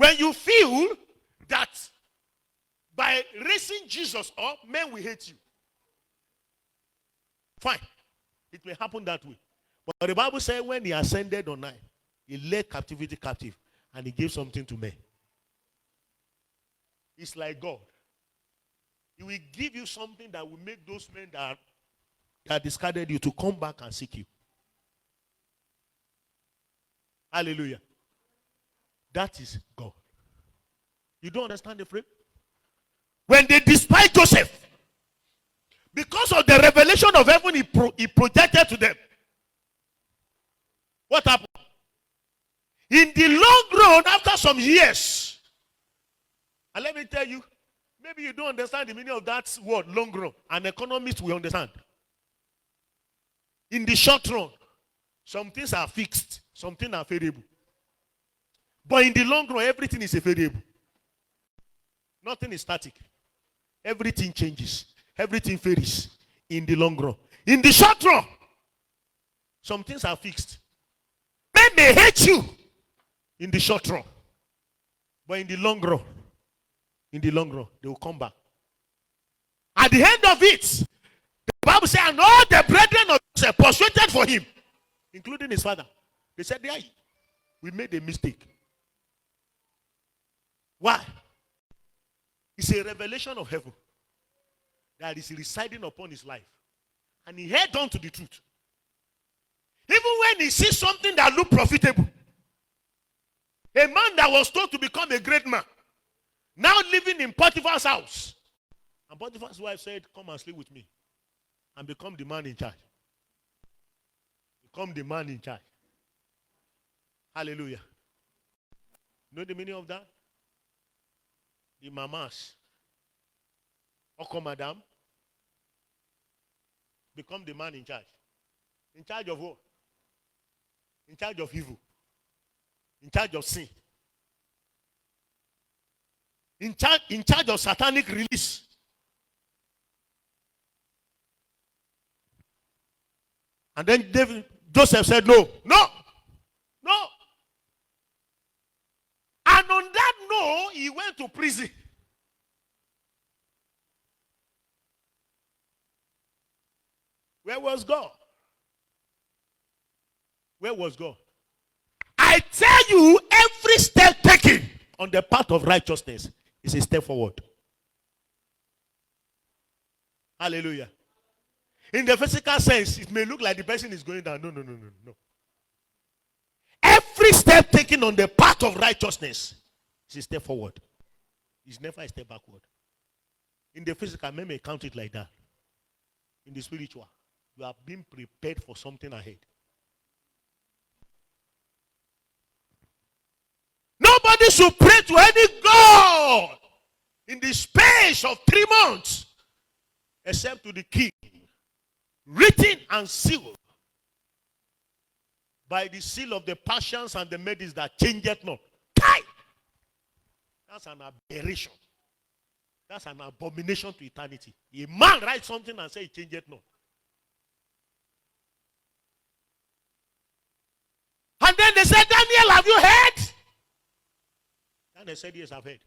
When you feel that by raising Jesus up, men will hate you, fine. It may happen that way. But the Bible says when he ascended on high, he led captivity captive and he gave something to men. It's like God. He will give you something that will make those men that discarded you to come back and seek you. Hallelujah. That is God. You don't understand the frame? When they despise Joseph, because of the revelation of heaven he projected to them, what happened? In the long run, after some years, and let me tell you, maybe you don't understand the meaning of that word, long run. An economist will understand. In the short run, some things are fixed, some things are variable. But in the long run, everything is a variable. Nothing is static. Everything changes. Everything varies in the long run. In the short run, some things are fixed. Men may hate you in the short run. But in the long run, they will come back. At the end of it, the Bible says, and all the brethren of Joseph persuaded for him, including his father. They said, yeah, we made a mistake. Why? It's a revelation of heaven that is residing upon his life. And he held on to the truth. Even when he sees something that looked profitable, a man that was told to become a great man, now living in Potiphar's house. And Potiphar's wife said, come and sleep with me and become the man in charge. Become the man in charge. Hallelujah. Know the meaning of that? The mamas. Oko madam. Become the man in charge. In charge of what? In charge of evil. In charge of sin. In charge of satanic release. And then Joseph said, no. And on that no, he went to prison. Where was God? Where was God? I tell you, every step taken on the path of righteousness is a step forward. Hallelujah. In the physical sense, it may look like the person is going down. No. Every step taken on the path of righteousness is a step forward. It's never a step backward. In the physical, men may count it like that. In the spiritual, you are being prepared for something ahead. Nobody should pray to any God in the space of 3 months except to the king, written and sealed by the seal of the Persians and the Medes that changeth not. That's an aberration. That's an abomination to eternity. A man writes something and says it changeth not. And then they said, Daniel, have you heard? And they said, yes, I've heard.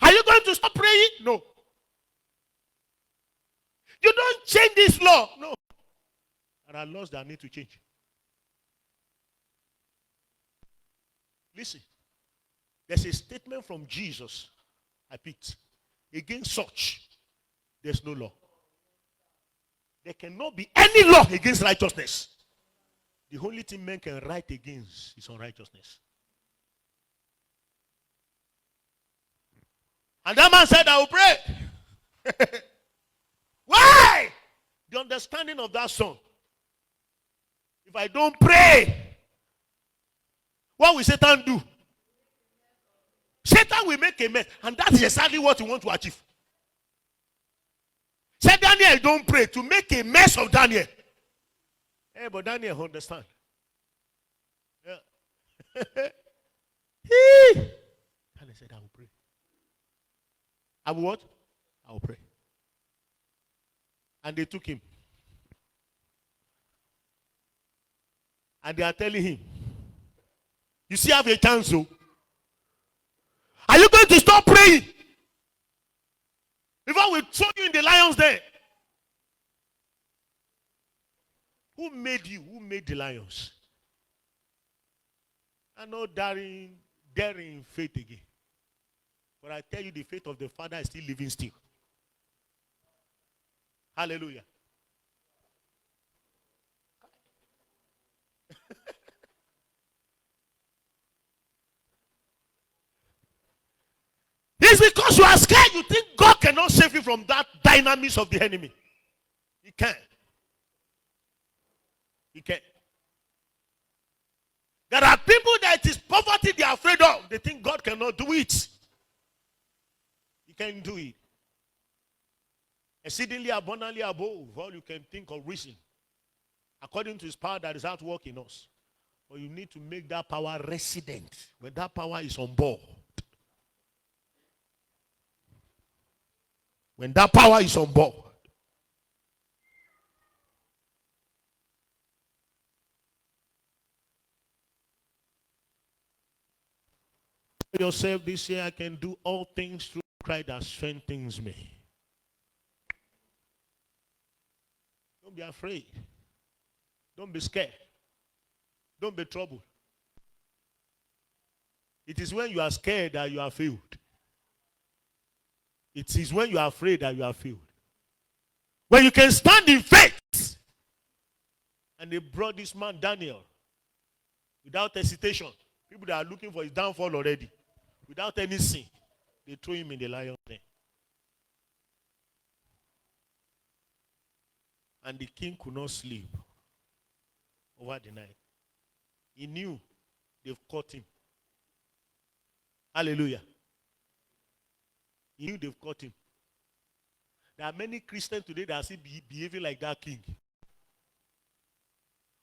Are you going to stop praying? No. You don't change this law. No. There are laws that need to change. Listen. There's a statement from Jesus I picked. Against such, there's no law. There cannot be any law against righteousness. The only thing men can write against is unrighteousness. And that man said, I will pray. Why? The understanding of that song. If I don't pray, what will Satan do? Satan will make a mess. And that is exactly what you want to achieve. Say, Daniel, don't pray to make a mess of Daniel. Hey, but Daniel understand. Yeah. Daniel said, I will pray. I will what? I will pray. And they took him. And they are telling him, you still have a chance, so to stop praying. Before we throw you in the lion's den. Who made you? Who made the lions? I'm not daring faith again. But I tell you, the faith of the Father is still living still. Hallelujah. It's because you are scared. You think God cannot save you from that dynamics of the enemy. He can. He can. There are people that it is poverty they are afraid of. They think God cannot do it. He can do it. Exceedingly abundantly above all you can think or reason. According to his power that is at work in us. But you need to make that power resident. When that power is on board. When that power is on board. Tell yourself this year, I can do all things through Christ that strengthens me. Don't be afraid. Don't be scared. Don't be troubled. It is when you are scared that you are failed. It is when you are afraid that you are failed. When you can stand in faith. And they brought this man Daniel without hesitation. People that are looking for his downfall already. Without any sin. They threw him in the lion's den. And the king could not sleep over the night. He knew they've caught him. Hallelujah. He knew they've caught him. There are many Christians today that are still behaving like that king.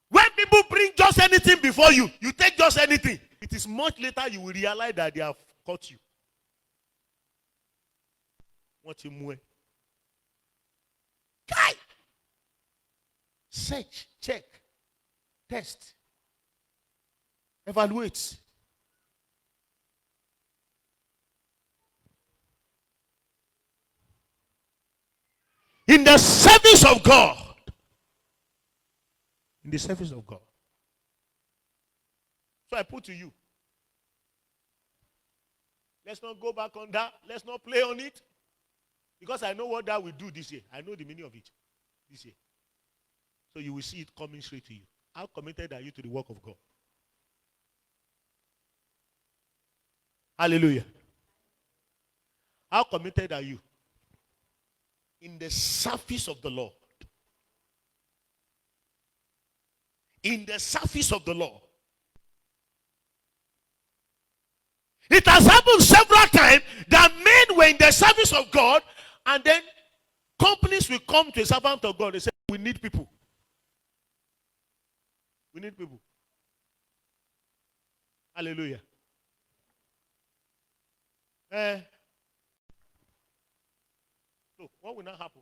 When people bring just anything before you, you take just anything. It is much later you will realize that they have caught you. What you move? Guy! Search, check, test, evaluate. In the service of God. In the service of God. So I put to you. Let's not go back on that. Let's not play on it. Because I know what that will do this year. I know the meaning of it this year. So you will see it coming straight to you. How committed are you to the work of God? Hallelujah. How committed are you? In the service of the Lord. In the service of the Lord. It has happened several times that men were in the service of God, and then companies will come to a servant of God and say, we need people. We need people. Hallelujah. So what will now happen?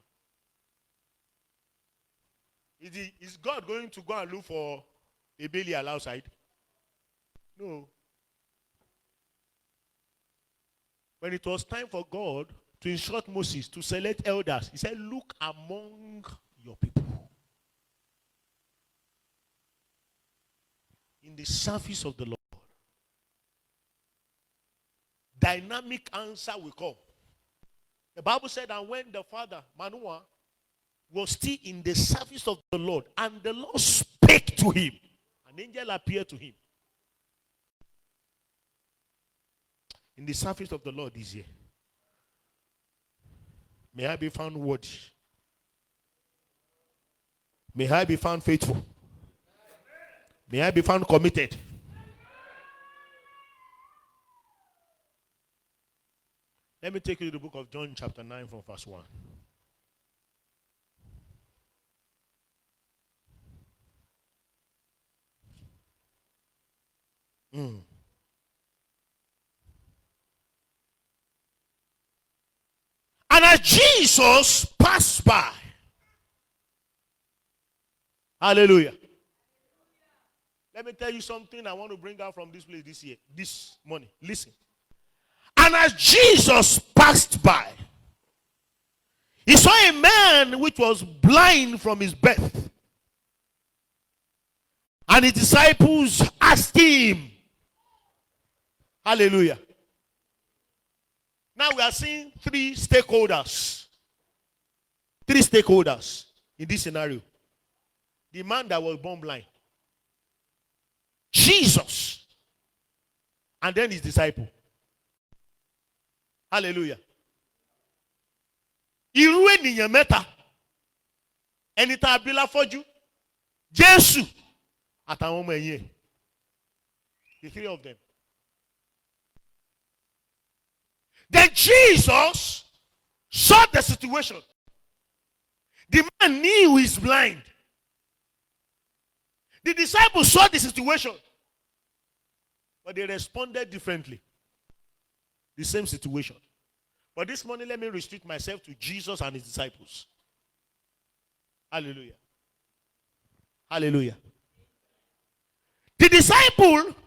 Is God going to go and look for a Belial outside? No. When it was time for God to instruct Moses to select elders, he said, look among your people. In the service of the Lord. Dynamic answer will come. The Bible said that when the father, Manoah, was still in the service of the Lord, and the Lord spake to him, an angel appeared to him. In the service of the Lord this year. May I be found worthy. May I be found faithful. May I be found committed. Let me take you to the book of John chapter 9 from verse 1. And as Jesus passed by. Hallelujah. Let me tell you something I want to bring out from this place this year, this morning. Listen. And as Jesus passed by, he saw a man which was blind from his birth. And his disciples asked him. Hallelujah. Now we are seeing three stakeholders. Three stakeholders in this scenario. The man that was born blind, Jesus, and then his disciple. Hallelujah. Irú ènìyàn mẹ́ta. Ẹni tá a bí láfọ́jú. Jésù àtàwọn ọmọ ẹ̀yìn ẹ̀. The three of them. Then Jesus saw the situation. The man knew he's blind. The disciples saw the situation. But they responded differently. The same situation. But this morning, let me restrict myself to Jesus and his disciples. Hallelujah. Hallelujah. The disciple